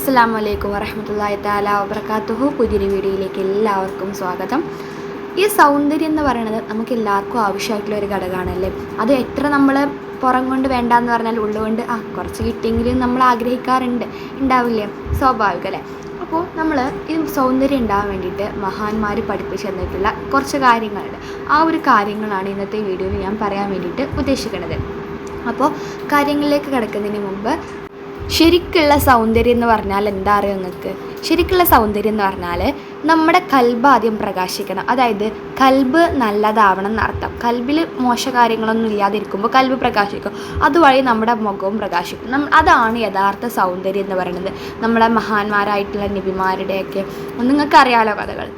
അസ്സലാമു അലൈക്കും വറഹ്മത്തുള്ളാഹി തആല വബറകാതുഹു. പുതിയൊരു വീഡിയോയിലേക്ക് എല്ലാവർക്കും സ്വാഗതം. ഈ സൗന്ദര്യം എന്ന് പറയുന്നത് നമുക്ക് എല്ലാവർക്കും ആവശ്യമായിട്ടുള്ള ഒരു ഘടകമാണല്ലേ. അത് എത്ര നമ്മൾ പുറം കൊണ്ട് വേണ്ടാന്ന് പറഞ്ഞാൽ ഉള്ളുകൊണ്ട് കുറച്ച് കിട്ടിയെങ്കിലും നമ്മൾ ആഗ്രഹിക്കാറുണ്ട്, ഉണ്ടാവില്ലേ? സ്വാഭാവികം അല്ലേ. അപ്പോൾ നമ്മൾ ഈ സൗന്ദര്യം ഉണ്ടാകാൻ വേണ്ടിയിട്ട് മഹാന്മാർ പഠിപ്പിച്ചു തന്നിട്ടുള്ള കുറച്ച് കാര്യങ്ങളുണ്ട്. ആ ഒരു കാര്യങ്ങളാണ് ഇന്നത്തെ വീഡിയോയിൽ ഞാൻ പറയാൻ വേണ്ടിയിട്ട് ഉദ്ദേശിക്കുന്നത്. അപ്പോൾ കാര്യങ്ങളിലേക്ക് കിടക്കുന്നതിന് മുമ്പ് ശരിക്കുള്ള സൗന്ദര്യം എന്ന് പറഞ്ഞാൽ എന്താ അറിയോ നിങ്ങൾക്ക്? ശരിക്കുള്ള സൗന്ദര്യം എന്ന് പറഞ്ഞാൽ നമ്മുടെ കൽബ് ആദ്യം പ്രകാശിക്കണം. അതായത് കൽബ് നല്ലതാവണം എന്നർത്ഥം. കൽബിൽ മോശ കാര്യങ്ങളൊന്നും ഇല്ലാതിരിക്കുമ്പോൾ കൽബ് പ്രകാശിക്കും, അതുവഴി നമ്മുടെ മുഖവും പ്രകാശിക്കും. അതാണ് യഥാർത്ഥ സൗന്ദര്യം എന്ന് പറയുന്നത്. നമ്മുടെ മഹാന്മാരായിട്ടുള്ള നബിമാരുടെയൊക്കെ നിങ്ങൾക്കറിയാലോ കഥകൾ.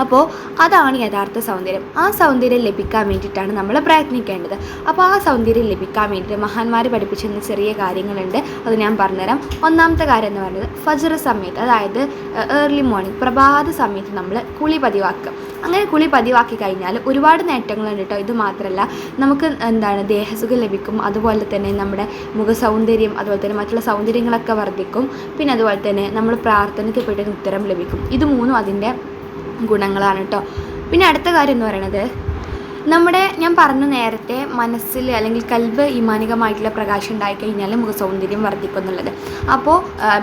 അപ്പോൾ അതാണ് യഥാർത്ഥ സൗന്ദര്യം. ആ സൗന്ദര്യം ലഭിക്കാൻ വേണ്ടിയിട്ടാണ് നമ്മൾ പ്രയത്നിക്കേണ്ടത്. അപ്പോൾ ആ സൗന്ദര്യം ലഭിക്കാൻ വേണ്ടിയിട്ട് മഹാന്മാർ പഠിപ്പിച്ചിരുന്ന ചെറിയ കാര്യങ്ങളുണ്ട്, അത് ഞാൻ പറഞ്ഞുതരാം. ഒന്നാമത്തെ കാര്യം എന്ന് പറയുന്നത് ഫജ്ർ സമയത്ത്, അതായത് ഏർലി മോർണിംഗ്, പ്രഭാത സമയത്ത് നമ്മൾ കുളി പതിവാക്കുക. അങ്ങനെ കുളി പതിവാക്കി കഴിഞ്ഞാൽ ഒരുപാട് നേട്ടങ്ങളുണ്ട് കേട്ടോ. ഇത് മാത്രമല്ല, നമുക്ക് ദേഹസുഖം ലഭിക്കും, അതുപോലെ തന്നെ നമ്മുടെ മുഖസൗന്ദര്യം, അതുപോലെ തന്നെ മറ്റുള്ള സൗന്ദര്യങ്ങളൊക്കെ വർദ്ധിക്കും. പിന്നെ അതുപോലെ തന്നെ നമ്മൾ പ്രാർത്ഥനയ്ക്ക് പെട്ടെന്ന് ഉത്തരം ലഭിക്കും. ഇത് മൂന്നും അതിൻ്റെ ഗുണങ്ങളാണ് കേട്ടോ. പിന്നെ അടുത്ത കാര്യം എന്ന് പറയുന്നത് ഞാൻ പറഞ്ഞു നേരത്തെ, മനസ്സിൽ അല്ലെങ്കിൽ കൽബ് ഈമാനികമായിട്ടുള്ള പ്രകാശം ഉണ്ടായിക്കഴിഞ്ഞാൽ മുഖസൗന്ദര്യം വർദ്ധിക്കും എന്നുള്ളത്. അപ്പോൾ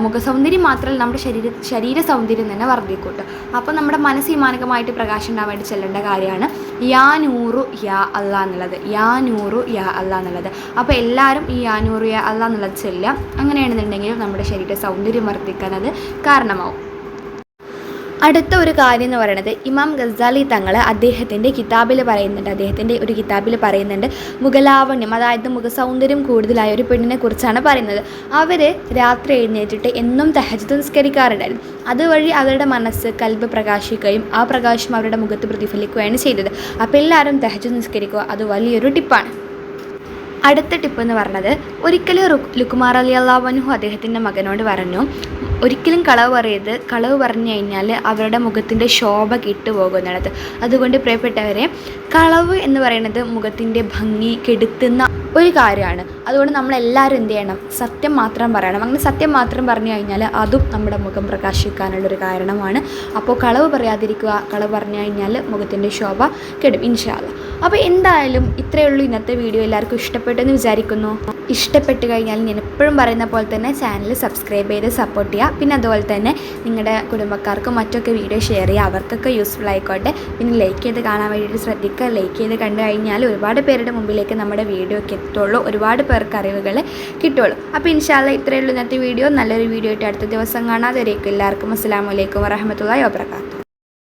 മുഖസൗന്ദര്യം മാത്രമല്ല, നമ്മുടെ ശരീര സൗന്ദര്യം തന്നെ വർദ്ധിക്കും കേട്ടോ. അപ്പോൾ നമ്മുടെ മനസ്സ് ഈമാനികമായിട്ട് പ്രകാശം ഉണ്ടാകാൻ വേണ്ടി ചെല്ലേണ്ട കാര്യമാണ് യാ നൂറു യാ അല്ലാ എന്നുള്ളത്. യാ നൂറു യാ അല്ലാ എന്നുള്ളത്. അപ്പോൾ എല്ലാവരും ഈ യാ നൂറു യാ അല്ലാ എന്നുള്ളത് ചെല്ലുക. അങ്ങനെയാണെന്നുണ്ടെങ്കിൽ നമ്മുടെ ശരീര സൗന്ദര്യം വർദ്ധിക്കാൻ അത് കാരണമാവും. അടുത്ത ഒരു കാര്യം എന്ന് പറയുന്നത് ഇമാം ഗസാലി തങ്ങൾ അദ്ദേഹത്തിൻ്റെ ഒരു കിതാബിൽ പറയുന്നുണ്ട് മുഖലാവണ്യം, അതായത് മുഖസൗന്ദര്യം കൂടുതലായ ഒരു പെണ്ണിനെ കുറിച്ചാണ് പറയുന്നത്. അവർ രാത്രി എഴുന്നേറ്റിട്ട് എന്നും തഹജ്ജുദ് നിസ്കരിക്കാറുണ്ടായിരുന്നു. അതുവഴി അവരുടെ മനസ്സ് കൽബ് പ്രകാശിക്കുകയും ആ പ്രകാശം അവരുടെ മുഖത്ത് പ്രതിഫലിക്കുകയാണ് ചെയ്തത്. അപ്പോൾ എല്ലാവരും തഹജ്ജുദ് നിസ്കരിക്കുക, അത് വലിയൊരു ടിപ്പാണ്. അടുത്ത ടിപ്പ് എന്ന് പറയുന്നത്, ഒരിക്കലും ലുക്മാർ റളിയല്ലാഹു അൻഹു അദ്ദേഹത്തിൻ്റെ മകനോട് പറഞ്ഞു, ഒരിക്കലും കളവ് പറയരുത്, കളവ് പറഞ്ഞു കഴിഞ്ഞാൽ അവരുടെ മുഖത്തിൻ്റെ ശോഭ കിട്ടുപോകും എന്നുള്ളത്. അതുകൊണ്ട് പ്രിയപ്പെട്ടവരെ, കളവ് എന്ന് പറയുന്നത് മുഖത്തിൻ്റെ ഭംഗി കെടുത്തുന്ന ഒരു കാര്യമാണ്. അതുകൊണ്ട് നമ്മളെല്ലാവരും എന്ത് ചെയ്യണം? സത്യം മാത്രം പറയണം. അങ്ങനെ സത്യം മാത്രം പറഞ്ഞു കഴിഞ്ഞാൽ അതും നമ്മുടെ മുഖം പ്രകാശിക്കാനുള്ളൊരു കാരണമാണ്. അപ്പോൾ കളവ് പറയാതിരിക്കുക. കളവ് പറഞ്ഞു കഴിഞ്ഞാൽ മുഖത്തിൻ്റെ ശോഭ കെടും ഇൻഷാ അല്ലാഹ്. അപ്പോൾ എന്തായാലും ഇത്രയേ ഉള്ളൂ ഇന്നത്തെ വീഡിയോ. എല്ലാവർക്കും ഇഷ്ടപ്പെട്ടെന്ന് വിചാരിക്കുന്നു. ഇഷ്ടപ്പെട്ട് കഴിഞ്ഞാൽ ഞാൻ എപ്പോഴും പറയുന്ന പോലെ തന്നെ ചാനൽ സബ്സ്ക്രൈബ് ചെയ്ത് സപ്പോർട്ട് ചെയ്യുക. പിന്നെ അതുപോലെ തന്നെ നിങ്ങളുടെ കുടുംബക്കാർക്കും മറ്റൊക്കെ വീഡിയോ ഷെയർ ചെയ്യുക, അവർക്കൊക്കെ യൂസ്ഫുൾ ആയിക്കോട്ടെ. പിന്നെ ലൈക്ക് ചെയ്ത് കാണാൻ വേണ്ടിയിട്ട് ശ്രദ്ധിക്കുക. ലൈക്ക് ചെയ്ത് കണ്ടു കഴിഞ്ഞാൽ ഒരുപാട് പേരുടെ മുമ്പിലേക്ക് നമ്മുടെ വീഡിയോ ഒക്കെ എത്തുള്ളൂ, ഒരുപാട് പേർക്ക് അറിവുകൾ കിട്ടുള്ളൂ. അപ്പോൾ ഇൻഷാ അല്ലാഹ് ഇത്രയേ ഉള്ളൂ ഇന്നത്തെ വീഡിയോ. നല്ലൊരു വീഡിയോ ആയിട്ട് അടുത്ത ദിവസം കാണാതെ എല്ലാവർക്കും അസ്സലാമു അലൈക്കും വറഹ്മത്തുള്ളാഹി വബറകാതുഹു.